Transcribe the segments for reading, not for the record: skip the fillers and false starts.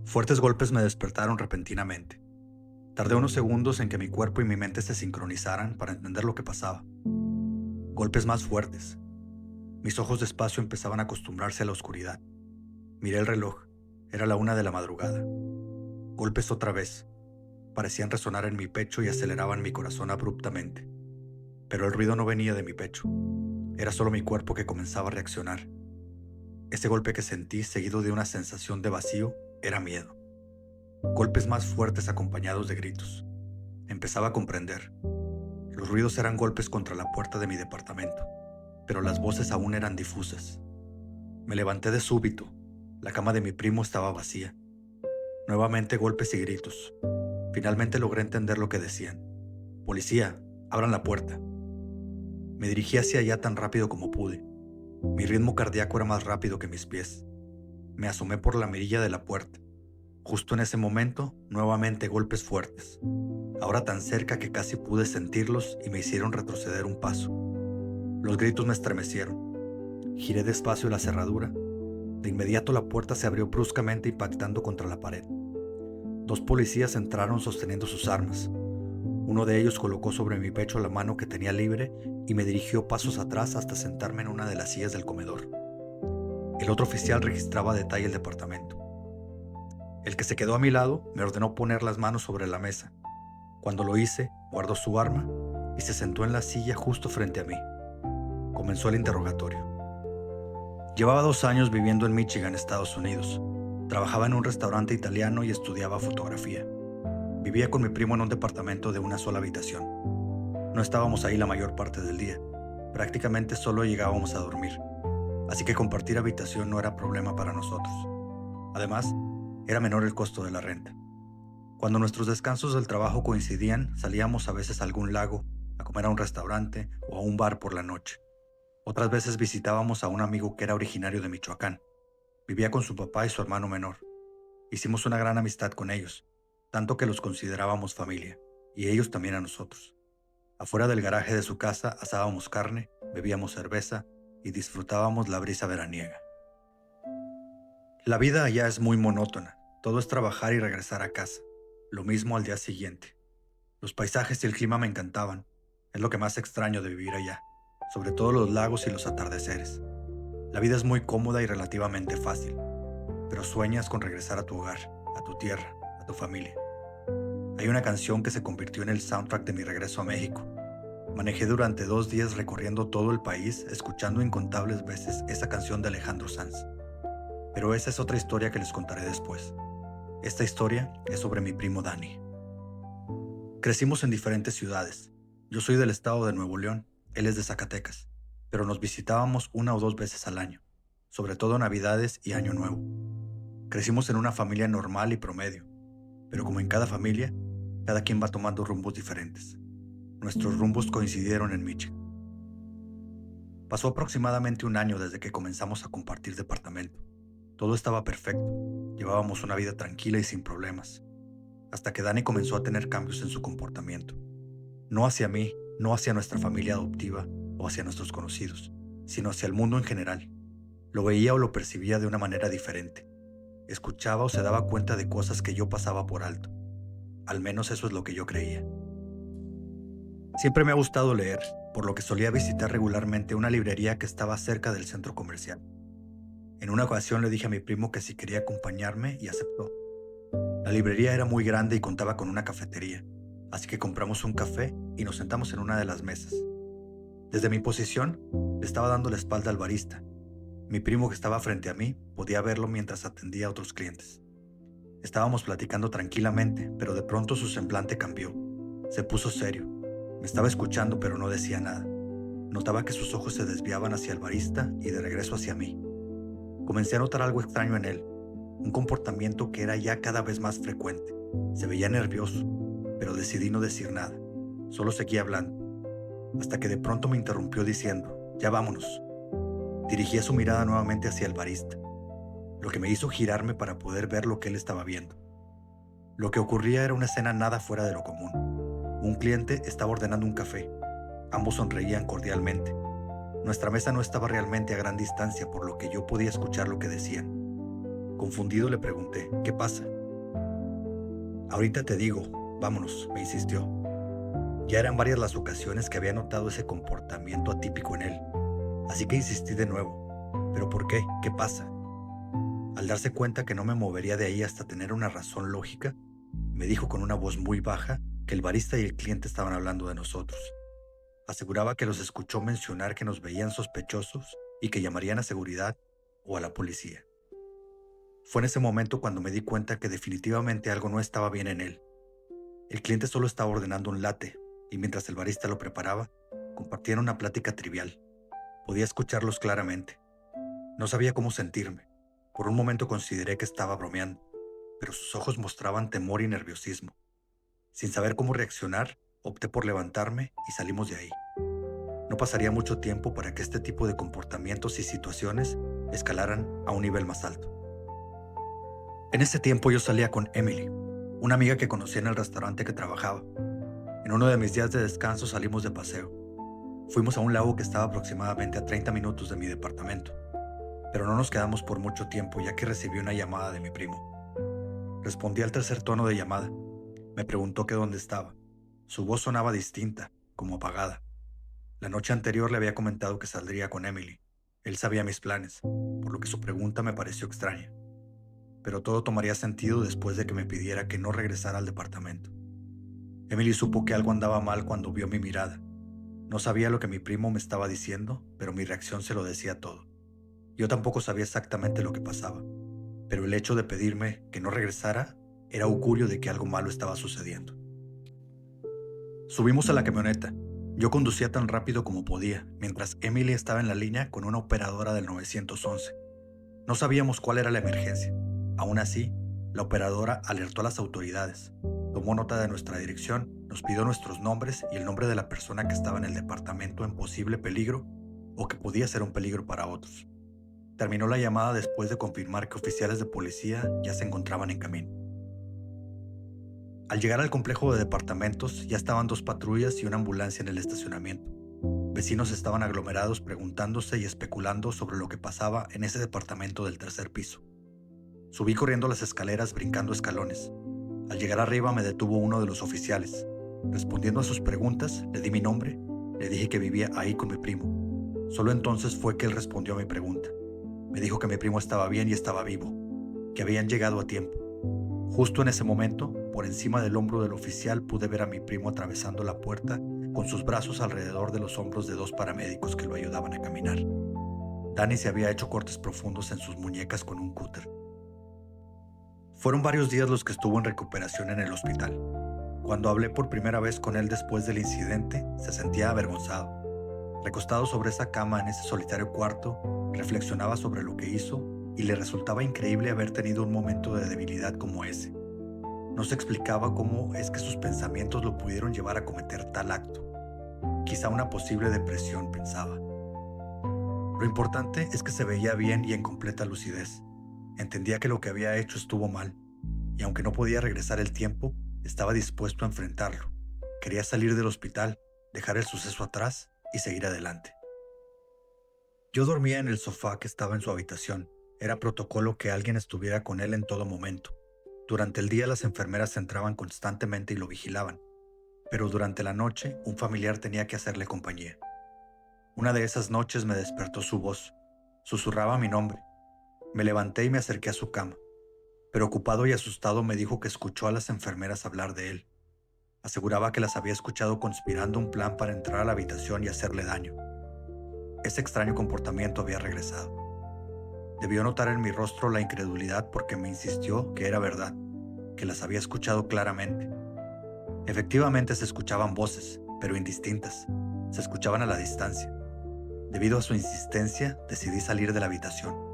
Fuertes golpes me despertaron repentinamente. Tardé unos segundos en que mi cuerpo y mi mente se sincronizaran para entender lo que pasaba. Golpes más fuertes. Mis ojos despacio empezaban a acostumbrarse a la oscuridad. Miré el reloj. Era la 1 de la madrugada. Golpes otra vez. Parecían resonar en mi pecho y aceleraban mi corazón abruptamente. Pero el ruido no venía de mi pecho. Era solo mi cuerpo que comenzaba a reaccionar. Ese golpe que sentí, seguido de una sensación de vacío, era miedo. Golpes más fuertes acompañados de gritos. Empezaba a comprender. Los ruidos eran golpes contra la puerta de mi departamento, pero las voces aún eran difusas. Me levanté de súbito. La cama de mi primo estaba vacía. Nuevamente golpes y gritos. Finalmente logré entender lo que decían. «Policía, abran la puerta». Me dirigí hacia allá tan rápido como pude. Mi ritmo cardíaco era más rápido que mis pies. Me asomé por la mirilla de la puerta. Justo en ese momento, nuevamente golpes fuertes. Ahora tan cerca que casi pude sentirlos y me hicieron retroceder un paso. Los gritos me estremecieron. Giré despacio la cerradura. De inmediato la puerta se abrió bruscamente impactando contra la pared. Dos policías entraron sosteniendo sus armas. Uno de ellos colocó sobre mi pecho la mano que tenía libre y me dirigió pasos atrás hasta sentarme en una de las sillas del comedor. El otro oficial registraba a detalle el departamento. El que se quedó a mi lado me ordenó poner las manos sobre la mesa. Cuando lo hice, guardó su arma y se sentó en la silla justo frente a mí. Comenzó el interrogatorio. Llevaba 2 años viviendo en Michigan, Estados Unidos. Trabajaba en un restaurante italiano y estudiaba fotografía. Vivía con mi primo en un departamento de una sola habitación. No estábamos ahí la mayor parte del día. Prácticamente solo llegábamos a dormir. Así que compartir habitación no era problema para nosotros. Además, era menor el costo de la renta. Cuando nuestros descansos del trabajo coincidían, salíamos a veces a algún lago, a comer a un restaurante o a un bar por la noche. Otras veces visitábamos a un amigo que era originario de Michoacán. Vivía con su papá y su hermano menor. Hicimos una gran amistad con ellos, tanto que los considerábamos familia, y ellos también a nosotros. Afuera del garaje de su casa asábamos carne, bebíamos cerveza y disfrutábamos la brisa veraniega. La vida allá es muy monótona. Todo es trabajar y regresar a casa. Lo mismo al día siguiente. Los paisajes y el clima me encantaban. Es lo que más extraño de vivir allá, sobre todo los lagos y los atardeceres. La vida es muy cómoda y relativamente fácil, pero sueñas con regresar a tu hogar, a tu tierra, a tu familia. Hay una canción que se convirtió en el soundtrack de mi regreso a México. Manejé durante 2 días recorriendo todo el país, escuchando incontables veces esa canción de Alejandro Sanz. Pero esa es otra historia que les contaré después. Esta historia es sobre mi primo Dani. Crecimos en diferentes ciudades. Yo soy del estado de Nuevo León, él es de Zacatecas, pero nos visitábamos 1 o 2 veces al año, sobre todo Navidades y Año Nuevo. Crecimos en una familia normal y promedio, pero como en cada familia, cada quien va tomando rumbos diferentes. Nuestros rumbos coincidieron en Michigan. Pasó aproximadamente un año desde que comenzamos a compartir departamento. Todo estaba perfecto, llevábamos una vida tranquila y sin problemas, hasta que Dani comenzó a tener cambios en su comportamiento. No hacia mí, no hacia nuestra familia adoptiva o hacia nuestros conocidos, sino hacia el mundo en general. Lo veía o lo percibía de una manera diferente. Escuchaba o se daba cuenta de cosas que yo pasaba por alto. Al menos eso es lo que yo creía. Siempre me ha gustado leer, por lo que solía visitar regularmente una librería que estaba cerca del centro comercial. En una ocasión le dije a mi primo que si quería acompañarme y aceptó. La librería era muy grande y contaba con una cafetería, así que compramos un café y nos sentamos en una de las mesas. Desde mi posición, le estaba dando la espalda al barista. Mi primo, que estaba frente a mí, podía verlo mientras atendía a otros clientes. Estábamos platicando tranquilamente, pero de pronto su semblante cambió. Se puso serio. Me estaba escuchando, pero no decía nada. Notaba que sus ojos se desviaban hacia el barista y de regreso hacia mí. Comencé a notar algo extraño en él, un comportamiento que era ya cada vez más frecuente. Se veía nervioso, pero decidí no decir nada. Solo seguía hablando, hasta que de pronto me interrumpió diciendo: «Ya vámonos». Dirigía su mirada nuevamente hacia el barista, lo que me hizo girarme para poder ver lo que él estaba viendo. Lo que ocurría era una escena nada fuera de lo común. Un cliente estaba ordenando un café. Ambos sonreían cordialmente. Nuestra mesa no estaba realmente a gran distancia, por lo que yo podía escuchar lo que decían. Confundido le pregunté, ¿qué pasa? Ahorita te digo, vámonos, me insistió. Ya eran varias las ocasiones que había notado ese comportamiento atípico en él, así que insistí de nuevo. ¿Pero por qué? ¿Qué pasa? Al darse cuenta que no me movería de ahí hasta tener una razón lógica, me dijo con una voz muy baja que el barista y el cliente estaban hablando de nosotros. Aseguraba que los escuchó mencionar que nos veían sospechosos y que llamarían a seguridad o a la policía. Fue en ese momento cuando me di cuenta que definitivamente algo no estaba bien en él. El cliente solo estaba ordenando un latte y mientras el barista lo preparaba, compartían una plática trivial. Podía escucharlos claramente. No sabía cómo sentirme. Por un momento consideré que estaba bromeando, pero sus ojos mostraban temor y nerviosismo. Sin saber cómo reaccionar, opté por levantarme y salimos de ahí. No pasaría mucho tiempo para que este tipo de comportamientos y situaciones escalaran a un nivel más alto. En ese tiempo yo salía con Emily, una amiga que conocí en el restaurante que trabajaba. En uno de mis días de descanso salimos de paseo. Fuimos a un lago que estaba aproximadamente a 30 minutos de mi departamento, pero no nos quedamos por mucho tiempo ya que recibí una llamada de mi primo. Respondí al tercer tono de llamada. Me preguntó que dónde estaba. Su voz sonaba distinta, como apagada. La noche anterior le había comentado que saldría con Emily. Él sabía mis planes, por lo que su pregunta me pareció extraña. Pero todo tomaría sentido después de que me pidiera que no regresara al departamento. Emily supo que algo andaba mal cuando vio mi mirada. No sabía lo que mi primo me estaba diciendo, pero mi reacción se lo decía todo. Yo tampoco sabía exactamente lo que pasaba, pero el hecho de pedirme que no regresara era augurio de que algo malo estaba sucediendo. Subimos a la camioneta. Yo conducía tan rápido como podía, mientras Emily estaba en la línea con una operadora del 911. No sabíamos cuál era la emergencia. Aún así, la operadora alertó a las autoridades, tomó nota de nuestra dirección, nos pidió nuestros nombres y el nombre de la persona que estaba en el departamento en posible peligro o que podía ser un peligro para otros. Terminó la llamada después de confirmar que oficiales de policía ya se encontraban en camino. Al llegar al complejo de departamentos, ya estaban 2 patrullas y una ambulancia en el estacionamiento. Vecinos estaban aglomerados preguntándose y especulando sobre lo que pasaba en ese departamento del tercer piso. Subí corriendo las escaleras brincando escalones. Al llegar arriba me detuvo uno de los oficiales. Respondiendo a sus preguntas, le di mi nombre, le dije que vivía ahí con mi primo. Solo entonces fue que él respondió a mi pregunta. Me dijo que mi primo estaba bien y estaba vivo, que habían llegado a tiempo. Justo en ese momento, por encima del hombro del oficial pude ver a mi primo atravesando la puerta con sus brazos alrededor de los hombros de 2 paramédicos que lo ayudaban a caminar. Danny se había hecho cortes profundos en sus muñecas con un cúter. Fueron varios días los que estuvo en recuperación en el hospital. Cuando hablé por primera vez con él después del incidente, se sentía avergonzado. Recostado sobre esa cama en ese solitario cuarto, reflexionaba sobre lo que hizo y le resultaba increíble haber tenido un momento de debilidad como ese. No se explicaba cómo es que sus pensamientos lo pudieron llevar a cometer tal acto. Quizá una posible depresión, pensaba. Lo importante es que se veía bien y en completa lucidez. Entendía que lo que había hecho estuvo mal, y aunque no podía regresar el tiempo, estaba dispuesto a enfrentarlo. Quería salir del hospital, dejar el suceso atrás y seguir adelante. Yo dormía en el sofá que estaba en su habitación. Era protocolo que alguien estuviera con él en todo momento. Durante el día las enfermeras entraban constantemente y lo vigilaban, pero durante la noche un familiar tenía que hacerle compañía. Una de esas noches me despertó su voz. Susurraba mi nombre. Me levanté y me acerqué a su cama. Preocupado y asustado me dijo que escuchó a las enfermeras hablar de él. Aseguraba que las había escuchado conspirando un plan para entrar a la habitación y hacerle daño. Ese extraño comportamiento había regresado. Debió notar en mi rostro la incredulidad porque me insistió que era verdad, que las había escuchado claramente. Efectivamente se escuchaban voces, pero indistintas. Se escuchaban a la distancia. Debido a su insistencia, decidí salir de la habitación.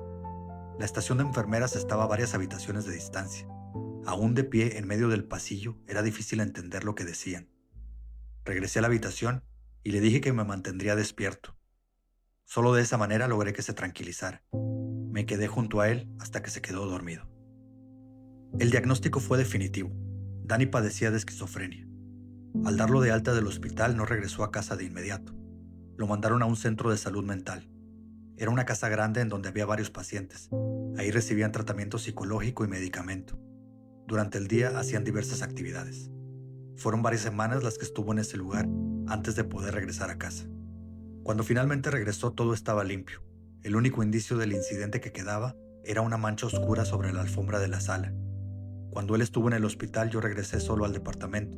La estación de enfermeras estaba a varias habitaciones de distancia. Aún de pie en medio del pasillo, era difícil entender lo que decían. Regresé a la habitación y le dije que me mantendría despierto. Solo de esa manera logré que se tranquilizara. Me quedé junto a él hasta que se quedó dormido. El diagnóstico fue definitivo. Danny padecía de esquizofrenia. Al darlo de alta del hospital no regresó a casa de inmediato. Lo mandaron a un centro de salud mental. Era una casa grande en donde había varios pacientes. Ahí recibían tratamiento psicológico y medicamento. Durante el día hacían diversas actividades. Fueron varias semanas las que estuvo en ese lugar antes de poder regresar a casa. Cuando finalmente regresó, todo estaba limpio. El único indicio del incidente que quedaba era una mancha oscura sobre la alfombra de la sala. Cuando él estuvo en el hospital, yo regresé solo al departamento.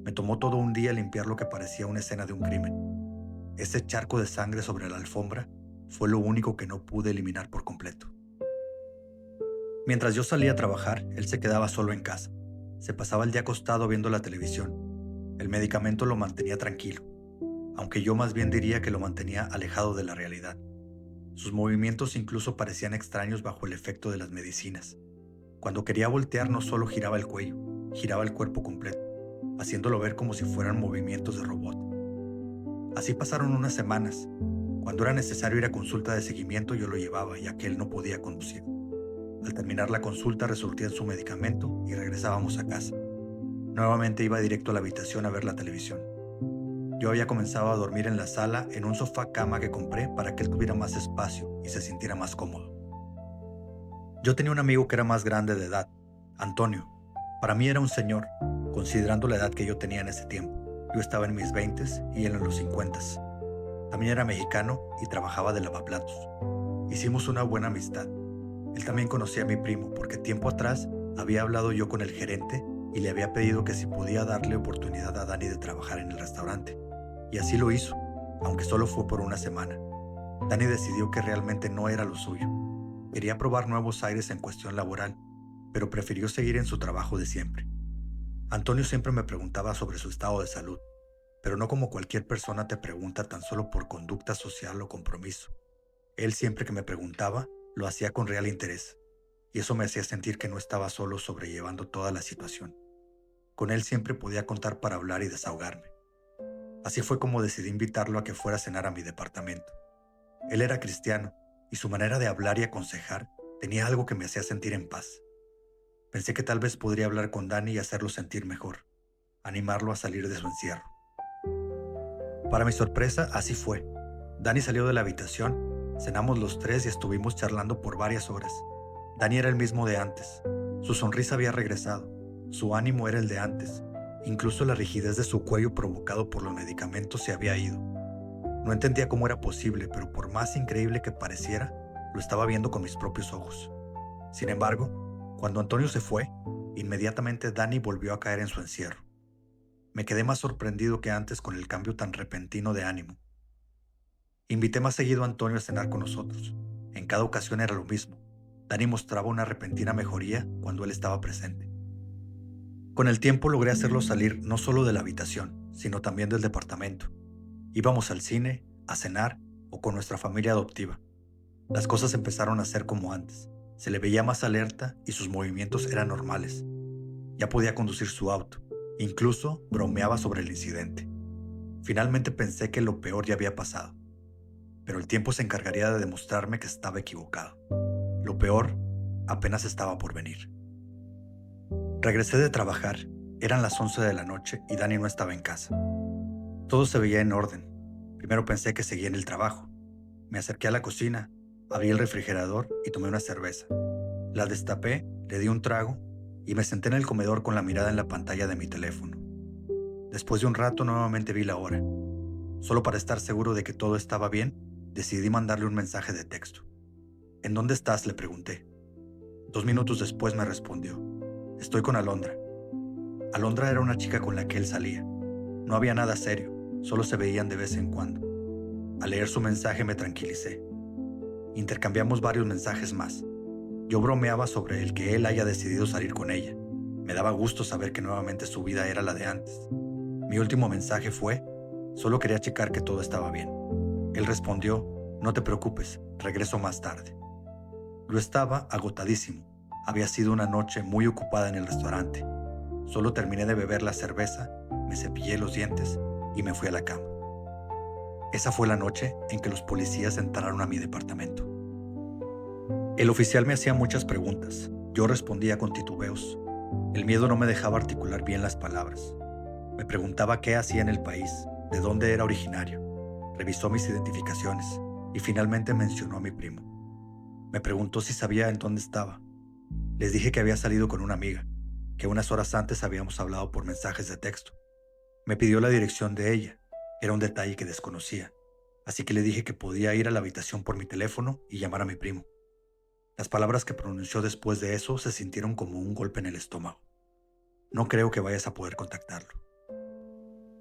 Me tomó todo un día limpiar lo que parecía una escena de un crimen. Ese charco de sangre sobre la alfombra fue lo único que no pude eliminar por completo. Mientras yo salía a trabajar, él se quedaba solo en casa. Se pasaba el día acostado viendo la televisión. El medicamento lo mantenía tranquilo, aunque yo más bien diría que lo mantenía alejado de la realidad. Sus movimientos incluso parecían extraños bajo el efecto de las medicinas. Cuando quería voltear no solo giraba el cuello, giraba el cuerpo completo, haciéndolo ver como si fueran movimientos de robot. Así pasaron unas semanas. Cuando era necesario ir a consulta de seguimiento yo lo llevaba, ya que él no podía conducir. Al terminar la consulta resurtían su medicamento y regresábamos a casa. Nuevamente iba directo a la habitación a ver la televisión. Yo había comenzado a dormir en la sala en un sofá cama que compré para que él tuviera más espacio y se sintiera más cómodo. Yo tenía un amigo que era más grande de edad, Antonio. Para mí era un señor, considerando la edad que yo tenía en ese tiempo. Yo estaba en mis 20s y él en los 50s. También era mexicano y trabajaba de lavaplatos. Hicimos una buena amistad. Él también conocía a mi primo porque tiempo atrás había hablado yo con el gerente y le había pedido que si podía darle oportunidad a Dani de trabajar en el restaurante. Y así lo hizo, aunque solo fue por una semana. Dani decidió que realmente no era lo suyo. Quería probar nuevos aires en cuestión laboral, pero prefirió seguir en su trabajo de siempre. Antonio siempre me preguntaba sobre su estado de salud, pero no como cualquier persona te pregunta tan solo por conducta social o compromiso. Él siempre que me preguntaba, lo hacía con real interés, y eso me hacía sentir que no estaba solo sobrellevando toda la situación. Con él siempre podía contar para hablar y desahogarme. Así fue como decidí invitarlo a que fuera a cenar a mi departamento. Él era cristiano, y su manera de hablar y aconsejar tenía algo que me hacía sentir en paz. Pensé que tal vez podría hablar con Dani y hacerlo sentir mejor, animarlo a salir de su encierro. Para mi sorpresa, así fue. Dani salió de la habitación, cenamos los tres y estuvimos charlando por varias horas. Dani era el mismo de antes. Su sonrisa había regresado, su ánimo era el de antes. Incluso la rigidez de su cuello provocado por los medicamentos se había ido. No entendía cómo era posible, pero por más increíble que pareciera, lo estaba viendo con mis propios ojos. Sin embargo, cuando Antonio se fue, inmediatamente Dani volvió a caer en su encierro. Me quedé más sorprendido que antes con el cambio tan repentino de ánimo. Invité más seguido a Antonio a cenar con nosotros. En cada ocasión era lo mismo. Dani mostraba una repentina mejoría cuando él estaba presente. Con el tiempo logré hacerlo salir no solo de la habitación, sino también del departamento. Íbamos al cine, a cenar o con nuestra familia adoptiva. Las cosas empezaron a ser como antes. Se le veía más alerta y sus movimientos eran normales. Ya podía conducir su auto. Incluso bromeaba sobre el incidente. Finalmente pensé que lo peor ya había pasado. Pero el tiempo se encargaría de demostrarme que estaba equivocado. Lo peor apenas estaba por venir. Regresé de trabajar. Eran las 11 de la noche y Dani no estaba en casa. Todo se veía en orden. Primero pensé que seguía en el trabajo. Me acerqué a la cocina, abrí el refrigerador y tomé una cerveza. La destapé, le di un trago y me senté en el comedor con la mirada en la pantalla de mi teléfono. Después de un rato nuevamente vi la hora. Solo para estar seguro de que todo estaba bien, decidí mandarle un mensaje de texto. ¿En dónde estás?, le pregunté. 2 minutos después me respondió. Estoy con Alondra. Alondra era una chica con la que él salía. No había nada serio, solo se veían de vez en cuando. Al leer su mensaje me tranquilicé. Intercambiamos varios mensajes más. Yo bromeaba sobre el que él haya decidido salir con ella. Me daba gusto saber que nuevamente su vida era la de antes. Mi último mensaje fue: solo quería checar que todo estaba bien. Él respondió: no te preocupes, regreso más tarde. Yo estaba agotadísimo. Había sido una noche muy ocupada en el restaurante. Solo terminé de beber la cerveza, me cepillé los dientes y me fui a la cama. Esa fue la noche en que los policías entraron a mi departamento. El oficial me hacía muchas preguntas. Yo respondía con titubeos. El miedo no me dejaba articular bien las palabras. Me preguntaba qué hacía en el país, de dónde era originario. Revisó mis identificaciones. y finalmente mencionó a mi primo. Me preguntó si sabía en dónde estaba. Les dije que había salido con una amiga, que unas horas antes habíamos hablado por mensajes de texto. Me pidió la dirección de ella. Era un detalle que desconocía, así que le dije que podía ir a la habitación por mi teléfono y llamar a mi primo. Las palabras que pronunció después de eso se sintieron como un golpe en el estómago. No creo que vayas a poder contactarlo.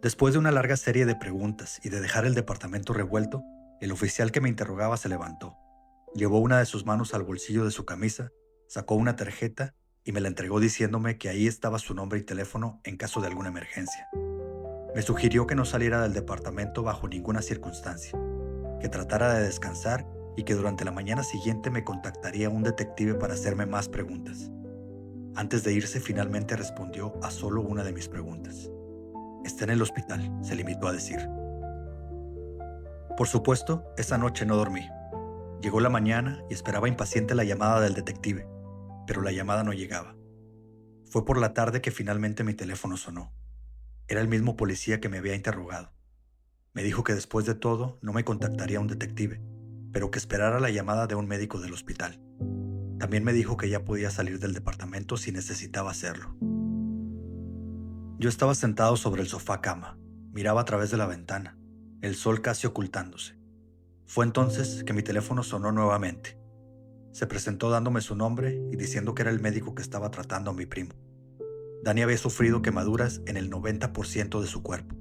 Después de una larga serie de preguntas y de dejar el departamento revuelto, el oficial que me interrogaba se levantó. Llevó una de sus manos al bolsillo de su camisa, sacó una tarjeta y me la entregó diciéndome que ahí estaba su nombre y teléfono en caso de alguna emergencia. Me sugirió que no saliera del departamento bajo ninguna circunstancia, que tratara de descansar y que durante la mañana siguiente me contactaría un detective para hacerme más preguntas. Antes de irse, finalmente respondió a solo una de mis preguntas. Está en el hospital, se limitó a decir. Por supuesto, esa noche no dormí. Llegó la mañana y esperaba impaciente la llamada del detective, pero la llamada no llegaba. Fue por la tarde que finalmente mi teléfono sonó. Era el mismo policía que me había interrogado. Me dijo que después de todo no me contactaría un detective, pero que esperara la llamada de un médico del hospital. También me dijo que ya podía salir del departamento si necesitaba hacerlo. Yo estaba sentado sobre el sofá cama, miraba a través de la ventana, el sol casi ocultándose. Fue entonces que mi teléfono sonó nuevamente. Se presentó dándome su nombre y diciendo que era el médico que estaba tratando a mi primo. Dani había sufrido quemaduras en el 90% de su cuerpo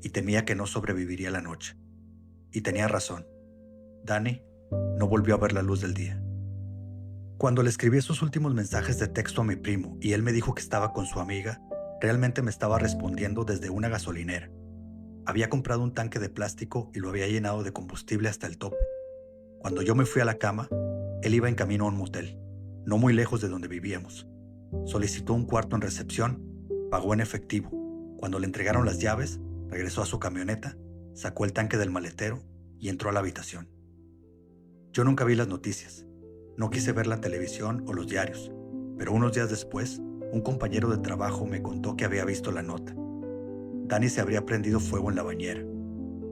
y temía que no sobreviviría la noche. Y tenía razón. Dani no volvió a ver la luz del día. Cuando le escribí esos últimos mensajes de texto a mi primo y él me dijo que estaba con su amiga, realmente me estaba respondiendo desde una gasolinera. Había comprado un tanque de plástico y lo había llenado de combustible hasta el tope. Cuando yo me fui a la cama, él iba en camino a un motel, no muy lejos de donde vivíamos. Solicitó un cuarto en recepción, pagó en efectivo. Cuando le entregaron las llaves, regresó a su camioneta, sacó el tanque del maletero y entró a la habitación. Yo nunca vi las noticias. No quise ver la televisión o los diarios, pero unos días después, un compañero de trabajo me contó que había visto la nota. Dani se habría prendido fuego en la bañera.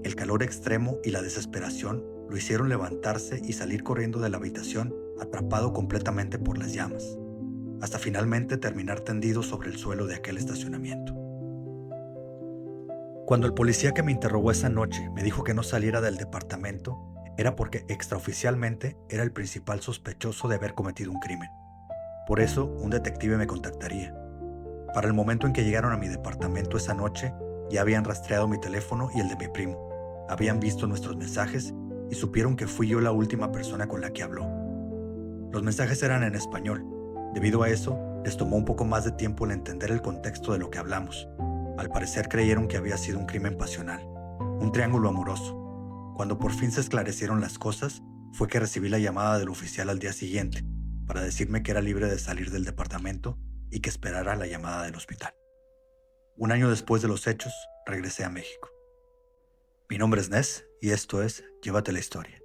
El calor extremo y la desesperación lo hicieron levantarse y salir corriendo de la habitación, atrapado completamente por las llamas, hasta finalmente terminar tendido sobre el suelo de aquel estacionamiento. Cuando el policía que me interrogó esa noche me dijo que no saliera del departamento, era porque extraoficialmente era el principal sospechoso de haber cometido un crimen. Por eso, un detective me contactaría. Para el momento en que llegaron a mi departamento esa noche, ya habían rastreado mi teléfono y el de mi primo. Habían visto nuestros mensajes y supieron que fui yo la última persona con la que habló. Los mensajes eran en español. Debido a eso, les tomó un poco más de tiempo en entender el contexto de lo que hablamos. Al parecer creyeron que había sido un crimen pasional, un triángulo amoroso. Cuando por fin se esclarecieron las cosas, fue que recibí la llamada del oficial al día siguiente, para decirme que era libre de salir del departamento y que esperara la llamada del hospital. Un año después de los hechos, regresé a México. Mi nombre es Ness y esto es Llévate la Historia.